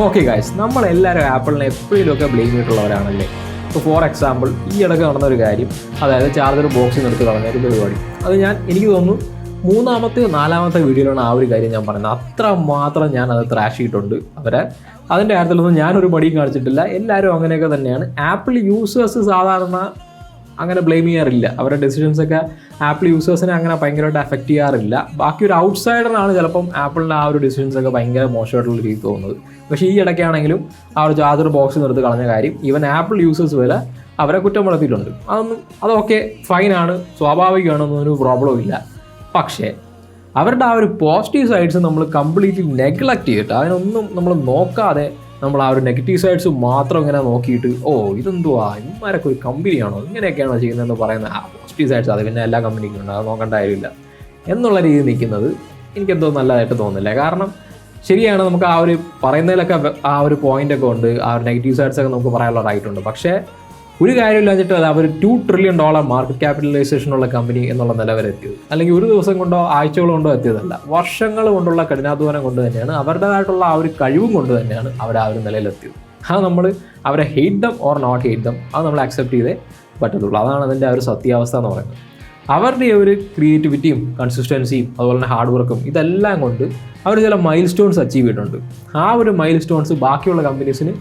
Okay guys, നമ്മളെല്ലാവരും ആപ്പിളിനെ എപ്പോഴെങ്കിലുമൊക്കെ blame ചെയ്തിട്ടുള്ളവരാണല്ലേ. ഇപ്പോൾ ഫോർ എക്സാമ്പിൾ ഈ ഇടയ്ക്ക് നടന്നൊരു കാര്യം, അതായത് ചാർജർ ബോക്സിൽ നിന്ന് എടുത്ത് കളഞ്ഞ ഒരു പരിപാടി. അത് എനിക്ക് തോന്നുന്നു മൂന്നാമത്തെയോ നാലാമത്തെ വീഡിയോയിലാണ് ആ ഒരു കാര്യം ഞാൻ പറയുന്നത്. അത്ര മാത്രം ഞാൻ അത് ത്രാഷ് ചെയ്തിട്ടുണ്ട് അവരെ. അതിൻ്റെ കാര്യത്തിലൊന്നും ഞാനൊരു മടിയും കാണിച്ചിട്ടില്ല. എല്ലാവരും അങ്ങനെയൊക്കെ തന്നെയാണ്. ആപ്പിൾ യൂസേഴ്സ് സാധാരണ അങ്ങനെ ബ്ലെയിം ചെയ്യാറില്ല. അവരുടെ ഡെസിഷൻസൊക്കെ ആപ്പിൾ യൂസേഴ്സിനെ അങ്ങനെ ഭയങ്കരമായിട്ട് എഫക്റ്റ് ചെയ്യാറില്ല. ബാക്കി ഒരു ഔട്ട്സൈഡറാണ് ചിലപ്പം ആപ്പിളിൻ്റെ ആ ഒരു ഡെസിഷൻസൊക്കെ ഭയങ്കര മോശമായിട്ടുള്ള രീതി തോന്നുന്നത്. പക്ഷേ ഈ ഇടയ്ക്കാണെങ്കിലും ആ ഒരു ചാർജർ ബോക്സിൽ നിർത്തി കളഞ്ഞ കാര്യം ഈവൻ ആപ്പിൾ യൂസേഴ്സ് വരെ അവരെ കുറ്റപ്പെടുത്തിയിട്ടുണ്ട്. അതൊക്കെ ഫൈനാണ്, സ്വാഭാവികമാണെന്നൊന്നും ഒരു പ്രോബ്ലവും ഇല്ല. പക്ഷേ അവരുടെ ആ ഒരു പോസിറ്റീവ് സൈഡ്സ് നമ്മൾ കംപ്ലീറ്റ്ലി നെഗ്ലക്റ്റ് ചെയ്തിട്ട് അതിനൊന്നും നമ്മൾ നോക്കാതെ നമ്മൾ ആ ഒരു നെഗറ്റീവ് സൈഡ്സ് മാത്രം ഇങ്ങനെ നോക്കിയിട്ട് ഇതെന്തുവാ ഇമാരൊക്കെ ഒരു കമ്പനിയാണോ ഇങ്ങനെയൊക്കെയാണോ ചെയ്യുന്നതെന്ന് പറയുന്ന ആ പോസിറ്റീവ് സൈഡ്സ് അത് പിന്നെ എല്ലാ കമ്പനിക്കും ഉണ്ട്, അത് നോക്കേണ്ട കാര്യമില്ല എന്നുള്ള രീതിയിൽ നിൽക്കുന്നത് എനിക്കെന്തോ നല്ലതായിട്ട് തോന്നുന്നില്ല. കാരണം ശരിയാണ്, നമുക്ക് ആ ഒരു പറയുന്നതിലൊക്കെ ആ ഒരു പോയിൻ്റൊക്കെ ഉണ്ട്, ആ ഒരു നെഗറ്റീവ് സൈഡ്സൊക്കെ നമുക്ക് പറയാനുള്ള റൈറ്റ് ഉണ്ട്. പക്ഷേ ഒരു കാര്യമില്ല വെച്ചിട്ട് അത് അവർ $2 trillion മാർക്കറ്റ് ക്യാപിറ്റലൈസേഷനുള്ള കമ്പനി എന്നുള്ള നില വരെ എത്തിയത്. അല്ലെങ്കിൽ ഒരു ദിവസം കൊണ്ടോ ആഴ്ചകൾ കൊണ്ടോ എത്തിയതല്ല, വർഷങ്ങൾ കൊണ്ടുള്ള കഠിനാധ്വാനം കൊണ്ട് തന്നെയാണ്, അവരുടേതായിട്ടുള്ള ആ ഒരു കഴിവും കൊണ്ട് തന്നെയാണ് അവർ ആ ഒരു നിലയിലെത്തിയത്. അത് നമ്മൾ അവരെ hate them or not hate them, അത് നമ്മൾ അക്സെപ്റ്റ് ചെയ്തേ പറ്റത്തുള്ളൂ. അതാണ് അതിൻ്റെ ആ ഒരു സത്യാവസ്ഥ എന്ന് പറയുന്നത്. അവരുടെ ഒരു ക്രിയേറ്റിവിറ്റിയും കൺസിസ്റ്റൻസിയും അതുപോലെ തന്നെ ഹാർഡ് വർക്കും ഇതെല്ലാം കൊണ്ട് അവർ ചില മൈൽ സ്റ്റോൺസ് അച്ചീവ് ചെയ്തിട്ടുണ്ട്. ആ ഒരു മൈൽ സ്റ്റോൺസ് ബാക്കിയുള്ള കമ്പനീസിന്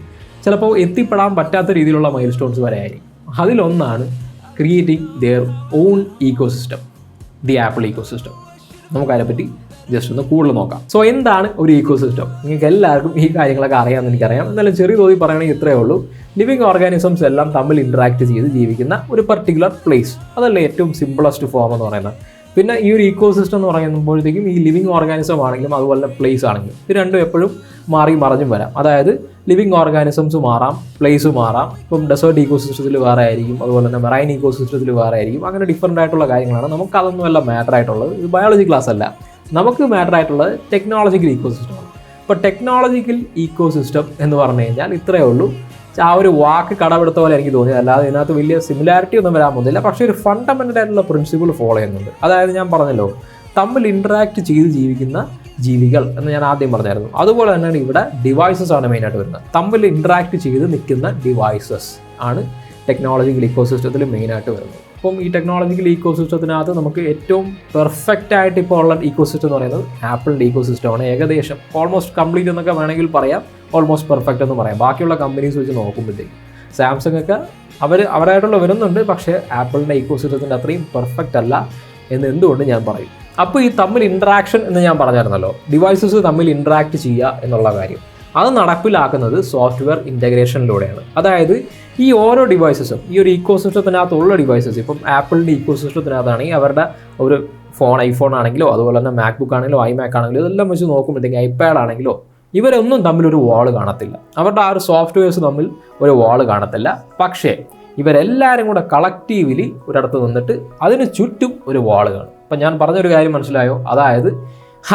ചിലപ്പോൾ എത്തിപ്പെടാൻ പറ്റാത്ത രീതിയിലുള്ള മൈൽ സ്റ്റോൺസ് വരെ ആയിരിക്കും. അതിലൊന്നാണ് creating their own ecosystem, the Apple ecosystem. നമുക്കതിനെപ്പറ്റി ജസ്റ്റ് ഒന്ന് കൂടുതൽ നോക്കാം. സോ എന്താണ് ഒരു ഈക്കോസിസ്റ്റം? നിങ്ങൾക്ക് എല്ലാവർക്കും ഈ കാര്യങ്ങളൊക്കെ അറിയാമെന്ന് എനിക്കറിയാം. എന്നാലും ചെറിയ തോതിൽ പറയുകയാണെങ്കിൽ ഇത്രയേ ഉള്ളൂ. ലിവിങ് ഓർഗാനിസംസ് എല്ലാം തമ്മിൽ ഇൻട്രാക്ട് ചെയ്ത് ജീവിക്കുന്ന ഒരു പർട്ടിക്കുലർ പ്ലേസ്, അതല്ലേ ഏറ്റവും സിമ്പിളസ്റ്റ് ഫോം എന്ന് പറയുന്നത്. പിന്നെ ഈ ഒരു ഈക്കോസിസ്റ്റം എന്ന് പറയുമ്പോഴത്തേക്കും ഈ ലിവിങ് ഓർഗാനിസം ആണെങ്കിലും അതുപോലെ തന്നെ പ്ലേസ് ആണെങ്കിലും ഇത് രണ്ടും എപ്പോഴും മാറി മറിഞ്ഞും വരാം. അതായത് ലിവിങ് ഓർഗാനിസംസ് മാറാം, പ്ലേസ് മാറാം. ഇപ്പം ഡെസേർട്ട് ഈക്കോസിസ്റ്റത്തിൽ വേറെ ആയിരിക്കും, അതുപോലെ തന്നെ മെറൈൻ ഈക്കോസിസ്റ്റത്തിൽ വേറെ ആയിരിക്കും. അങ്ങനെ ഡിഫറൻ്റ് ആയിട്ടുള്ള കാര്യങ്ങളാണ്. നമുക്കതൊന്നുമല്ല മാറ്റർ ആയിട്ടുള്ളത്. ഇത് ബയോളജി ക്ലാസ് അല്ല. നമുക്ക് മാറ്റർ ആയിട്ടുള്ളത് ടെക്നോളജിക്കൽ ഈക്കോസിസ്റ്റമാണ്. ഇപ്പോൾ ടെക്നോളജിക്കൽ ഈക്കോസിസ്റ്റം എന്ന് പറഞ്ഞു കഴിഞ്ഞാൽ ഇത്രയേ ഉള്ളൂ. ആ ഒരു വാക്ക് കടമെടുത്ത പോലെ എനിക്ക് തോന്നിയത്, അല്ലാതെ ഇതിനകത്ത് വലിയ സിമിലാരിറ്റി ഒന്നും വരാൻ പോകുന്നില്ല. പക്ഷേ ഒരു ഫണ്ടമെൻ്റൽ ആയിട്ടുള്ള പ്രിൻസിപ്പിൾ ഫോളോ ചെയ്യുന്നുണ്ട്. അതായത് ഞാൻ പറഞ്ഞല്ലോ, തമ്മിൽ ഇൻട്രാക്ട് ചെയ്ത് ജീവിക്കുന്ന ജീവികൾ എന്ന് ഞാൻ ആദ്യം പറഞ്ഞായിരുന്നു. അതുപോലെ തന്നെയാണ് ഇവിടെ ഡിവൈസസ് ആണ് മെയിനായിട്ട് വരുന്നത്. തമ്മിൽ ഇൻട്രാക്ട് ചെയ്ത് നിൽക്കുന്ന ഡിവൈസസ് ആണ് ടെക്നോളജിക്കൽ ഈക്കോസിസ്റ്റത്തിൽ മെയിനായിട്ട് വരുന്നത്. അപ്പം ഈ ടെക്നോളജിക്കൽ ഈക്കോസിസ്റ്റത്തിനകത്ത് നമുക്ക് ഏറ്റവും പെർഫെക്റ്റ് ആയിട്ട് ഇപ്പോൾ ഉള്ള ഈക്കോസിസ്റ്റം എന്ന് പറയുന്നത് ആപ്പിളിൻ്റെ ഈക്കോസിസ്റ്റമാണ്. ഏകദേശം ഓൾമോസ്റ്റ് കംപ്ലീറ്റ് എന്നൊക്കെ വേണമെങ്കിൽ പറയാം, ഓൾമോസ്റ്റ് പെർഫെക്റ്റ് എന്ന് പറയാം. ബാക്കിയുള്ള കമ്പനീസ് വെച്ച് നോക്കുമ്പോഴത്തേക്കും സാംസങ് ഒക്കെ അവരായിട്ടുള്ള വരുന്നുണ്ട്, പക്ഷേ ആപ്പിളിൻ്റെ ഈക്കോസിസ്റ്റത്തിൻ്റെ അത്രയും പെർഫെക്റ്റ് അല്ല എന്ന് എന്തുകൊണ്ട് ഞാൻ പറയും. അപ്പോൾ ഈ തമ്മിൽ ഇൻട്രാക്ഷൻ എന്ന് ഞാൻ പറഞ്ഞായിരുന്നല്ലോ, ഡിവൈസസ് തമ്മിൽ ഇൻട്രാക്ട് ചെയ്യുക എന്നുള്ള കാര്യം, അത് നടപ്പിലാക്കുന്നത് സോഫ്റ്റ്വെയർ ഇൻ്റഗ്രേഷനിലൂടെയാണ്. അതായത് ഈ ഓരോ ഡിവൈസസും ഈ ഒരു ഈക്കോസിസ്റ്റത്തിനകത്തുള്ള ഡിവൈസസ്, ഇപ്പം ആപ്പിളിൻ്റെ ഈക്കോസിസ്റ്റത്തിനകത്താണെങ്കിൽ അവരുടെ ഒരു ഐഫോൺ ആണെങ്കിലോ അതുപോലെ തന്നെ മാക്ബുക്ക് ആണെങ്കിലോ ഐമാക് ആണെങ്കിലോ ഇതെല്ലാം വെച്ച് നോക്കുമ്പോഴത്തേക്ക് ഐപാഡ് ആണെങ്കിലോ ഇവരൊന്നും തമ്മിലൊരു വാൾ കാണത്തില്ല. അവരുടെ ആ ഒരു സോഫ്റ്റ്വെയർസ് തമ്മിൽ ഒരു വാൾ കാണത്തില്ല. പക്ഷേ ഇവരെല്ലാവരും കൂടെ കളക്റ്റീവ്ലി ഒരിടത്ത് നിന്നിട്ട് അതിന് ചുറ്റും ഒരു വാൾ കാണും. അപ്പം ഞാൻ പറഞ്ഞൊരു കാര്യം മനസ്സിലായോ? അതായത്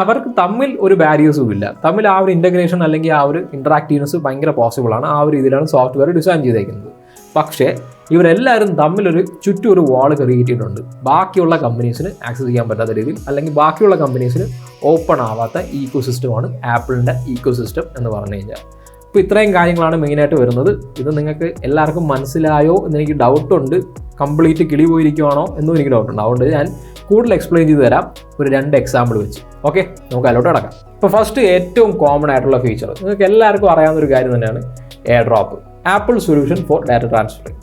അവർക്ക് തമ്മിൽ ഒരു ബാരിയേഴ്സും ഇല്ല. തമ്മിൽ ആ ഒരു ഇൻ്റഗ്രേഷൻ അല്ലെങ്കിൽ ആ ഒരു ഇൻട്രാക്റ്റീവ്നെസ് ഭയങ്കര പോസിബിളാണ്. ആ ഒരു രീതിയിലാണ് സോഫ്റ്റ്വെയർ ഡിസൈൻ ചെയ്തേക്കുന്നത്. പക്ഷേ ഇവരെല്ലാവരും തമ്മിലൊരു ചുറ്റും ഒരു വാൾ ക്രിയേറ്റ് ചെയ്തിട്ടുണ്ട്, ബാക്കിയുള്ള കമ്പനീസിന് ആക്സസ് ചെയ്യാൻ പറ്റാത്ത രീതിയിൽ, അല്ലെങ്കിൽ ബാക്കിയുള്ള കമ്പനീസിന് ഓപ്പൺ ആവാത്ത ഈക്കോസിസ്റ്റമാണ് ആപ്പിളിൻ്റെ ഈക്കോസിസ്റ്റം എന്ന് പറഞ്ഞു കഴിഞ്ഞാൽ. ഇപ്പോൾ ഇത്രയും കാര്യങ്ങളാണ് മെയിനായിട്ട് വരുന്നത്. ഇത് നിങ്ങൾക്ക് എല്ലാവർക്കും മനസ്സിലായോ എന്നെനിക്ക് ഡൗട്ടുണ്ട്. കംപ്ലീറ്റ് കിളി പോയിരിക്കുവാണോ എന്നും എനിക്ക് ഡൗട്ടുണ്ട്. അതുകൊണ്ട് ഞാൻ കൂടുതൽ എക്സ്പ്ലെയിൻ ചെയ്ത് തരാം ഒരു 2 എക്സാമ്പിൾ വെച്ച്. ഓക്കെ, നമുക്ക് അതിലോട്ട് കിടക്കാം. ഇപ്പോൾ ഫസ്റ്റ് ഏറ്റവും കോമൺ ആയിട്ടുള്ള ഫീച്ചർ നിങ്ങൾക്ക് എല്ലാവർക്കും അറിയാവുന്ന ഒരു കാര്യം തന്നെയാണ് air drop. Apple solution for data transferring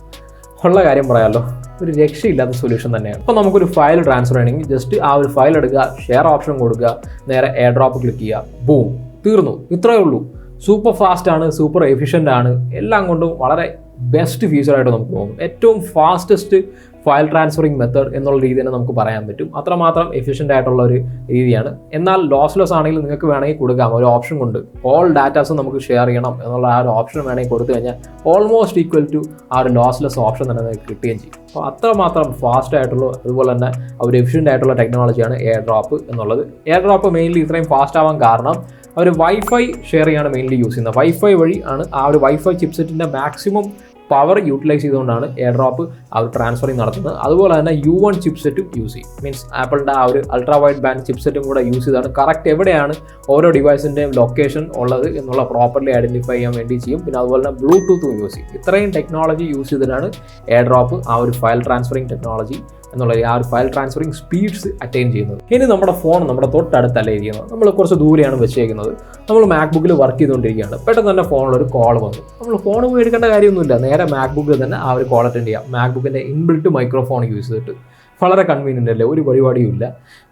ഉള്ള കാര്യം പറയാമല്ലോ, ഒരു രക്ഷയില്ലാത്ത സൊല്യൂഷൻ തന്നെയാണ്. അപ്പോൾ നമുക്കൊരു ഫയൽ ട്രാൻസ്ഫർ ചെയ്യണമെങ്കിൽ ജസ്റ്റ് ആ ഒരു ഫയൽ എടുക്കുക, ഷെയർ ഓപ്ഷൻ കൊടുക്കുക, നേരെ എയർ ഡ്രോപ്പ് ക്ലിക്ക് ചെയ്യുക, ബൂം, തീർന്നു. ഇത്രയേ ഉള്ളൂ. സൂപ്പർ ഫാസ്റ്റ് ആണ്, സൂപ്പർ എഫിഷ്യൻ്റ് ആണ്, എല്ലാം കൊണ്ടും വളരെ ബെസ്റ്റ് ഫീച്ചറായിട്ട് നമുക്ക് തോന്നും. ഏറ്റവും ഫാസ്റ്റസ്റ്റ് ഫയൽ ട്രാൻസ്ഫറിങ് മെത്തേഡ് എന്നുള്ള രീതി തന്നെ നമുക്ക് പറയാൻ പറ്റും. അത്രമാത്രം എഫിഷ്യൻ്റ് ആയിട്ടുള്ള ഒരു രീതിയാണ്. എന്നാൽ ലോസ്ലെസ് ആണെങ്കിൽ നിങ്ങൾക്ക് വേണമെങ്കിൽ കൊടുക്കാം ഒരു ഓപ്ഷൻ കൊണ്ട്. ഓൾ ഡാറ്റാസ് നമുക്ക് ഷെയർ ചെയ്യണം എന്നുള്ള ആ ഒരു ഓപ്ഷൻ വേണമെങ്കിൽ കൊടുത്തു കഴിഞ്ഞാൽ ഓൾമോസ്റ്റ് ഈക്വൽ ടു ആ ഒരു ലോസ്ലെസ് ഓപ്ഷൻ തന്നെ നിങ്ങൾക്ക് കിട്ടുകയും ചെയ്യും. അപ്പോൾ അത്രമാത്രം ഫാസ്റ്റ് ആയിട്ടുള്ള അതുപോലെ തന്നെ ഒരു എഫിഷ്യൻ്റ് ആയിട്ടുള്ള ടെക്നോളജിയാണ് എയർ ഡ്രോപ്പ് എന്നുള്ളത്. എയർ ഡ്രോപ്പ് മെയിൻലി ഇത്രയും ഫാസ്റ്റ് ആവാൻ കാരണം അവർ വൈഫൈ ഷെയർ ചെയ്യാണ് മെയിൻലി യൂസ് ചെയ്യുന്നത്. വൈഫൈ വഴി ആണ് ആ ഒരു വൈഫൈ ചിപ്സെറ്റിൻ്റെ മാക്സിമം പവർ യൂട്ടിലൈസ് ചെയ്തുകൊണ്ടാണ് എയർ ഡ്രോപ്പ് ആ ഒരു ട്രാൻസ്ഫറിങ് നടത്തുന്നത്. അതുപോലെ തന്നെ U1 ചിപ്സെറ്റും യൂസ് ചെയ്യും. മീൻസ് ആപ്പിളിൻ്റെ ആ ഒരു അൾട്രാ വൈഡ് ബാൻഡ് ചിപ്സെറ്റും കൂടെ യൂസ് ചെയ്താണ് കറക്റ്റ് എവിടെയാണ് ഓരോ ഡിവൈസിൻ്റെയും ലൊക്കേഷൻ ഉള്ളത് എന്നുള്ള പ്രോപ്പർലി ഐഡൻറ്റിഫൈ ചെയ്യാൻ വേണ്ടി ചെയ്യും. പിന്നെ അതുപോലെ തന്നെ ബ്ലൂടൂത്തും യൂസ് ചെയ്യും. ഇത്രയും ടെക്നോളജി യൂസ് ചെയ്തിട്ടാണ് എയർ ഡ്രോപ്പ് ആ ഒരു ഫയൽ ട്രാൻസ്ഫറിങ് ടെക്നോളജി എന്നുള്ള ആ ഒരു ഫയൽ ട്രാൻസ്ഫറിങ് സ്പീഡ്സ് അറ്റൈൻ ചെയ്യുന്നത്. ഇനി നമ്മുടെ ഫോൺ നമ്മുടെ തൊട്ടടുത്തല്ല ഇരിക്കുന്നത്, നമ്മൾ കുറച്ച് ദൂരെയാണ് വെച്ചേക്കുന്നത്. നമ്മൾ മാക്ബുക്കിൽ വർക്ക് ചെയ്തുകൊണ്ടിരിക്കുകയാണ്. പെട്ടെന്ന് തന്നെ ഫോണിലൊരു കോൾ വന്നു. നമ്മൾ ഫോൺ പോയി എടുക്കേണ്ട കാര്യമൊന്നുമില്ല, നേരെ മാക്ബുക്കിൽ തന്നെ ആ ഒരു കോൾ അറ്റൻഡ് ചെയ്യാം. മാക്ബുക്കിൻ്റെ ഇൻബിൽറ്റ് മൈക്രോഫോൺ യൂസ് ചെയ്തിട്ട് വളരെ കൺവീനിയൻ്റ് അല്ലേ, ഒരു പരിപാടിയും ഇല്ല.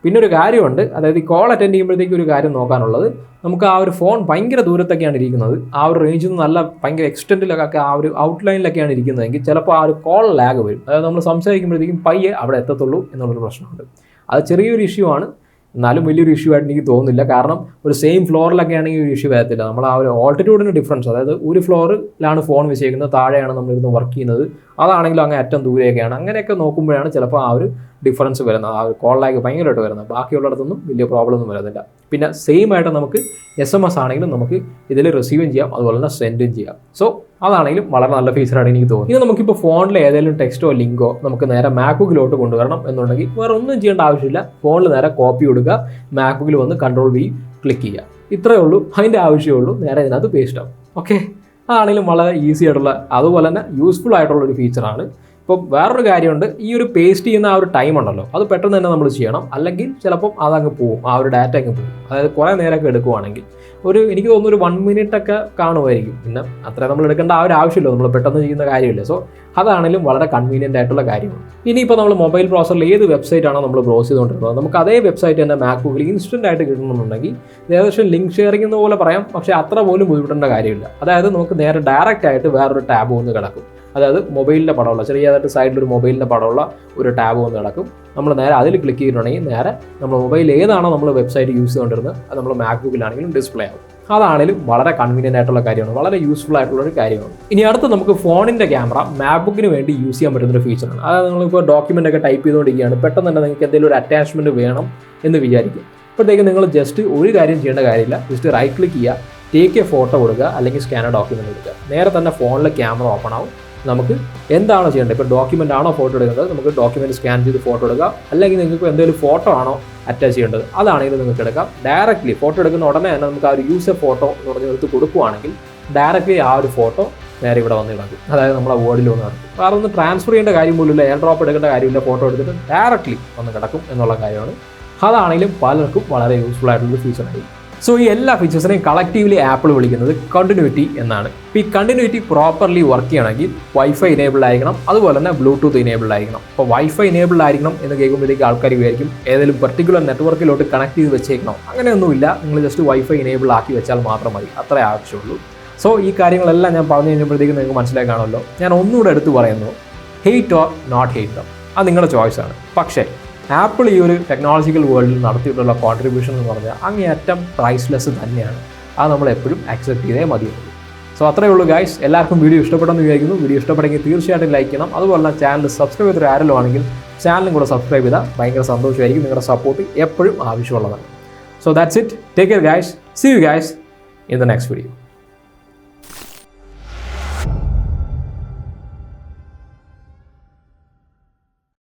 പിന്നെ ഒരു കാര്യമുണ്ട്, അതായത് ഈ കോൾ അറ്റൻഡ് ചെയ്യുമ്പോഴത്തേക്ക് ഒരു കാര്യം നോക്കാനുള്ളത്, നമുക്ക് ആ ഒരു ഫോൺ ഭയങ്കര ദൂരത്തൊക്കെയാണ് ഇരിക്കുന്നത്, ആ ഒരു റേഞ്ചിൽ നിന്ന് നല്ല ഭയങ്കര എക്സ്റ്റെൻഡിലൊക്കെ ആ ഒരു ഔട്ട്ലൈനിലൊക്കെയാണ് ഇരിക്കുന്നതെങ്കിൽ ചിലപ്പോൾ ആ ഒരു കോൾ ലാഗ് വരും. അതായത് നമ്മൾ സംസാരിക്കുമ്പോഴത്തേക്കും പയ്യെ അവിടെ എത്തത്തുള്ളൂ എന്നുള്ളൊരു പ്രശ്നമുണ്ട്. അത് ചെറിയൊരു ഇഷ്യൂ ആണ്, എന്നാലും വലിയൊരു ഇഷ്യൂ ആയിട്ട് എനിക്ക് തോന്നുന്നില്ല. കാരണം ഒരു സെയിം ഫ്ലോറിലൊക്കെ ആണെങ്കിൽ ഒരു ഇഷ്യൂ വരത്തില്ല. നമ്മൾ ആ ഒരു ഓൾട്ടിറ്റ്യൂഡിന് ഡിഫറൻസ്, അതായത് ഒരു ഫ്ലോറിലാണ് ഫോൺ വെച്ചേക്കുന്നത്, താഴെയാണ് നമ്മളിരുന്ന് വർക്ക് ചെയ്യുന്നത്, അതാണെങ്കിലും അങ്ങനെ അറ്റം ദൂരെയൊക്കെയാണ്. അങ്ങനെയൊക്കെ നോക്കുമ്പോഴാണ് ചിലപ്പോൾ ആ ഒരു ഡിഫറൻസ് വരുന്നത്, ആ ഒരു കോൾ ലാഗ് ഭയങ്കരമായിട്ട് വരുന്നത്. ബാക്കിയുള്ളിടത്തൊന്നും വലിയ പ്രോബ്ലം ഒന്നും വരുന്നില്ല. പിന്നെ സെയിം ആയിട്ട് നമുക്ക് SMS ആണെങ്കിലും നമുക്ക് ഇതിൽ റിസീവും ചെയ്യാം, അതുപോലെ തന്നെ സെൻഡും ചെയ്യാം. സോ അതാണെങ്കിലും വളരെ നല്ല ഫീച്ചറാണ് എനിക്ക് തോന്നുന്നത്. ഇത് നമുക്കിപ്പോൾ ഫോണിൽ ഏതെങ്കിലും ടെക്സ്റ്റോ ലിങ്കോ നമുക്ക് നേരെ മാക്ബുക്കിലോട്ട് കൊണ്ടുവരണം എന്നുണ്ടെങ്കിൽ വേറെ ഒന്നും ചെയ്യേണ്ട ആവശ്യമില്ല. ഫോണിൽ നേരെ കോപ്പി കൊടുക്കുക, മാക്ബുക്കിൽ വന്ന് Ctrl+V ക്ലിക്ക് ചെയ്യുക, ഇത്രയേ ഉള്ളൂ. അതിൻ്റെ ആവശ്യമേ ഉള്ളൂ, നേരെ ഇതിനകത്ത് പേസ്റ്റ് ആവും. ഓക്കെ, അതാണെങ്കിലും വളരെ ഈസി ആയിട്ടുള്ള അതുപോലെ തന്നെ യൂസ്ഫുൾ ആയിട്ടുള്ളൊരു ഫീച്ചറാണ്. ഇപ്പോൾ വേറൊരു കാര്യമുണ്ട്, ഈ ഒരു പേസ്റ്റ് ചെയ്യുന്ന ആ ഒരു ടൈം ഉണ്ടല്ലോ, അത് പെട്ടെന്ന് തന്നെ നമ്മൾ ചെയ്യണം, അല്ലെങ്കിൽ ചിലപ്പം അതങ്ങ് പോവും, ആ ഒരു ഡാറ്റ അങ്ങ് പോവും. അതായത് കുറേ നേരമൊക്കെ എടുക്കുവാണെങ്കിൽ എനിക്ക് തോന്നുന്നു ഒരു 1 minute ഒക്കെ കാണുമായിരിക്കും. പിന്നെ അത്ര നമ്മൾ എടുക്കേണ്ട ആ ഒരു ആവശ്യമില്ല, നമ്മൾ പെട്ടെന്ന് ചെയ്യുന്ന കാര്യമില്ല. സോ അതാണെങ്കിലും വളരെ കൺവീനിയൻ്റ് ആയിട്ടുള്ള കാര്യമാണ്. ഇനിയിപ്പോൾ നമ്മൾ മൊബൈൽ ബ്രൗസറിൽ ഏത് വെബ്സൈറ്റ് ആണോ നമ്മൾ ബ്രൗസ് ചെയ്തുകൊണ്ടിരുന്നത്, നമുക്ക് അതേ വെബ്സൈറ്റ് തന്നെ മാക്ബുക്കിൽ ഇൻസ്റ്റൻ്റ് ആയിട്ട് കിട്ടണമെന്നുണ്ടെങ്കിൽ ഏകദേശം ലിങ്ക് ഷെയറിംഗ് എന്ന് പോലെ പറയാം, പക്ഷേ അത്ര പോലും ബുദ്ധിമുട്ടേണ്ട കാര്യമില്ല. അതായത് നമുക്ക് നേരെ ഡയറക്റ്റ് ആയിട്ട് വേറൊരു ടാബ് വന്ന് കിടക്കും. അതായത് മൊബൈലിൻ്റെ പടമുള്ള ചെറിയതായിട്ട് സൈഡിലൊരു മൊബൈലിൻ്റെ പടമുള്ള ഒരു ടാബ് വന്ന് കിടക്കും. നമ്മൾ നേരെ അതിൽ ക്ലിക്ക് ചെയ്തിട്ടുണ്ടെങ്കിൽ നേരെ നമ്മൾ മൊബൈൽ ഏതാണോ നമ്മൾ വെബ്സൈറ്റ് യൂസ് ചെയ്തുകൊണ്ടിരുന്നത് അത് നമ്മൾ മാക്ബുക്കിലാണെങ്കിലും ഡിസ്പ്ലേ ആവും. അതാണെങ്കിലും വളരെ കൺവീനിയൻ്റ് ആയിട്ടുള്ള കാര്യമാണ്, വളരെ യൂസ്ഫുൾ ആയിട്ടുള്ളൊരു കാര്യമാണ്. ഇനി അടുത്ത് നമുക്ക് ഫോണിൻ്റെ ക്യാമറ മാക്ബുക്കിന് വേണ്ടി യൂസ് ചെയ്യാൻ പറ്റുന്നൊരു ഫീച്ചറാണ്. അതായത് നിങ്ങളിപ്പോൾ ഡോക്യുമെൻ്റ് ഒക്കെ ടൈപ്പ് ചെയ്തുകൊണ്ടിരിക്കുകയാണ്, പെട്ടെന്ന് തന്നെ നിങ്ങൾക്ക് എന്തെങ്കിലും ഒരു അറ്റാച്ച്മെൻറ്റ് വേണം എന്ന് വിചാരിക്കും. അപ്പോഴത്തേക്ക് നിങ്ങൾ ജസ്റ്റ് ഒരു കാര്യം ചെയ്യേണ്ട കാര്യമില്ല, ജസ്റ്റ് റൈറ്റ് ക്ലിക്ക് ചെയ്യുക, ടേക്ക് എ ഫോട്ടോ കൊടുക്കുക, അല്ലെങ്കിൽ സ്കാനർ ഡോക്യുമെൻ്റ് എടുക്കുക. നേരെ തന്നെ ഫോണിലെ ക്യാമറ ഓപ്പൺ ആവും. നമുക്ക് എന്താണോ ചെയ്യേണ്ടത്, ഇപ്പോൾ ഡോക്യുമെൻ്റ് ആണോ ഫോട്ടോ എടുക്കുന്നത്, നമുക്ക് ഡോക്യുമെൻറ്റ് സ്കാൻ ചെയ്ത് ഫോട്ടോ എടുക്കാം. അല്ലെങ്കിൽ നിങ്ങൾക്ക് എന്തെങ്കിലും ഫോട്ടോ ആണോ അറ്റാച്ച് ചെയ്യേണ്ടത്, അതാണെങ്കിലും നിങ്ങൾക്ക് എടുക്കാം. ഡയറക്റ്റ്ലി ഫോട്ടോ എടുക്കുന്ന ഉടനെ തന്നെ നമുക്ക് ആ ഒരു യൂസർ ഫോട്ടോ എന്ന് പറഞ്ഞ് എടുത്ത് കൊടുക്കുവാണെങ്കിൽ ഡയറക്റ്റ്ലി ആ ഒരു ഫോട്ടോ നേരെ ഇവിടെ വന്ന് കിടക്കും. അതായത് നമ്മളെ വേർഡിൽ വന്ന് കിടക്കും. വേറെ ഒന്ന് ട്രാൻസ്ഫർ ചെയ്യേണ്ട കാര്യം പോലും ഇല്ല, എയർ ഡ്രോപ്പ് എടുക്കേണ്ട കാര്യമില്ല, ഫോട്ടോ എടുത്തിട്ട് ഡയറക്റ്റ്ലി വന്ന് കിടക്കും എന്നുള്ള കാര്യമാണ്. അതാണെങ്കിലും പലർക്കും വളരെ യൂസ്ഫുൾ ആയിട്ടുള്ള ഫീച്ചറായി. സോ ഈ എല്ലാ ഫീച്ചേഴ്സിനെയും കളക്റ്റീവ്ലി ആപ്പിൾ വിളിക്കുന്നത് കണ്ടിന്യൂറ്റി എന്നാണ്. ഇപ്പോൾ ഈ കണ്ടിന്യൂറ്റി പ്രോപ്പർലി വർക്ക് ചെയ്യണമെങ്കിൽ വൈഫൈ ഇനേബിൾഡ് ആയിരിക്കണം, അതുപോലെ തന്നെ ബ്ലൂടൂത്ത് ഇനേബിൾഡ് ആയിരിക്കണം. അപ്പോൾ വൈഫൈ ഇനേബിൾഡ് ആയിരിക്കണം എന്ന് കേൾക്കുമ്പോഴത്തേക്ക് ആൾക്കാർ വിചാരിക്കും ഏതെങ്കിലും പെർട്ടിക്കുലർ നെറ്റ്വർക്കിലോട്ട് കണക്ട് ചെയ്ത് വെച്ചേക്കണം. അങ്ങനെയൊന്നുമില്ല, നിങ്ങൾ ജസ്റ്റ് വൈഫൈ ഇനേബിൾ ആക്കി വെച്ചാൽ മാത്രം മതി, അത്രേ ആവശ്യമുള്ളൂ. സോ ഈ കാര്യങ്ങളെല്ലാം ഞാൻ പറഞ്ഞു കഴിഞ്ഞപ്പോഴത്തേക്കും നിങ്ങൾക്ക് മനസ്സിലാക്കാണല്ലോ. ഞാൻ ഒന്നുകൂടെ എടുത്ത് പറയുന്നു, hate or not hate them, അത് നിങ്ങളുടെ ചോയ്സാണ്. പക്ഷേ ആപ്പിൾ ഈ ഒരു ടെക്നോളജിക്കൽ വേൾഡിൽ നടത്തിയിട്ടുള്ള കോൺട്രിബ്യൂഷൻ എന്ന് പറഞ്ഞാൽ അങ്ങേയറ്റം പ്രൈസ്ലെസ് തന്നെയാണ്. അത് നമ്മൾ എപ്പോഴും അക്സെപ്റ്റ് ചെയ്തേ മതിയുള്ളൂ. സോ അത്രയേ ഉള്ളൂ ഗൈസ്. എല്ലാവർക്കും വീഡിയോ ഇഷ്ടപ്പെട്ടെന്ന് വിചാരിക്കുന്നു. വീഡിയോ ഇഷ്ടപ്പെടുമെങ്കിൽ തീർച്ചയായിട്ടും ലൈക്ക് ചെയ്യണം. അതുപോലെ തന്നെ ചാനൽ സബ്സ്ക്രൈബ് ചെയ്തൊരു ആരെങ്കിലും ആണെങ്കിൽ ചാനലും കൂടെ സബ്സ്ക്രൈബ് ചെയ്താൽ ഭയങ്കര സന്തോഷമായിരിക്കും. നിങ്ങളുടെ സപ്പോർട്ട് എപ്പോഴും ആവശ്യമുള്ളതാണ്. So that's it. Take care guys. See you guys in the next video.